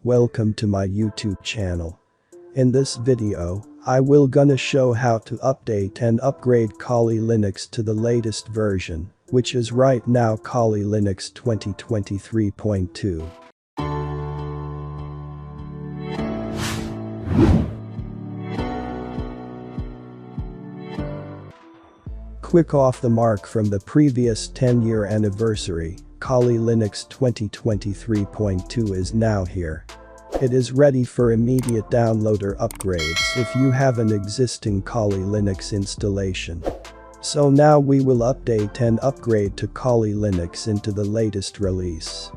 welcome to my YouTube channel. In this video, I will gonna show how to update and upgrade Kali Linux to the latest version, which is right now Kali Linux 2023.2. Quick off the mark from the previous 10-year anniversary, Kali Linux 2023.2 is now here. It is ready for immediate download or upgrades if you have an existing Kali Linux installation. So now we will update and upgrade to Kali Linux into the latest release.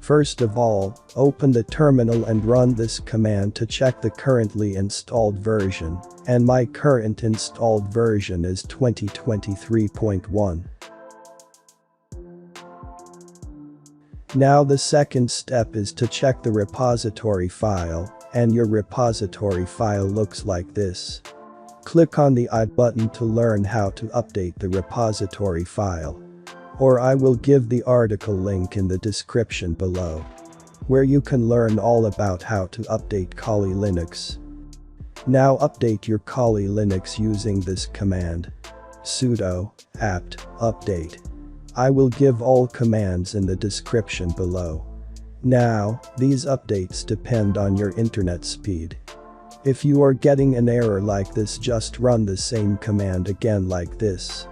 First of all, open the terminal and run this command to check the currently installed version, and my current installed version is 2023.1. Now the second step is to check the repository file, and your repository file looks like this. Click on the I button to learn how to update the repository file. Or I will give the article link in the description below, where you can learn all about how to update Kali Linux. Now update your Kali Linux using this command: sudo apt update. I will give all commands in the description below. Now, these updates depend on your internet speed. If you are getting an error like this, just run the same command again like this.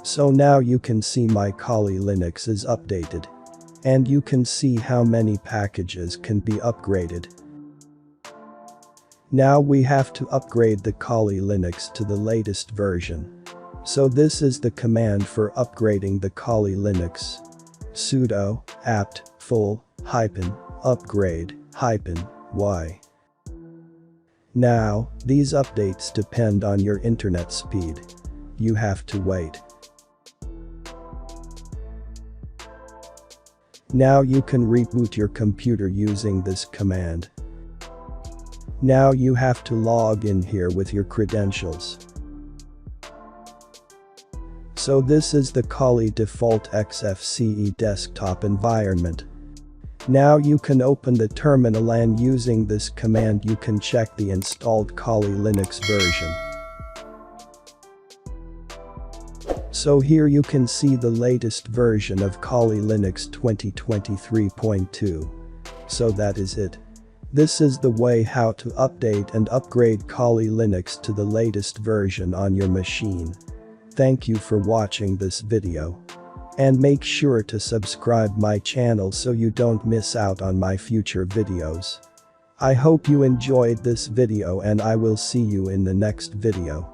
So now you can see my Kali Linux is updated. And you can see how many packages can be upgraded. Now we have to upgrade the Kali Linux to the latest version. So this is the command for upgrading the Kali Linux. Sudo apt full -upgrade -y. Now, these updates depend on your internet speed. You have to wait. Now you can reboot your computer using this command. Now you have to log in here with your credentials. So this is the Kali default XFCE desktop environment. Now you can open the terminal and using this command you can check the installed Kali Linux version. So here you can see the latest version of Kali Linux 2023.2. So that is it. This is the way how to update and upgrade Kali Linux to the latest version on your machine. Thank you for watching this video. And make sure to subscribe my channel so you don't miss out on my future videos. I hope you enjoyed this video and I will see you in the next video.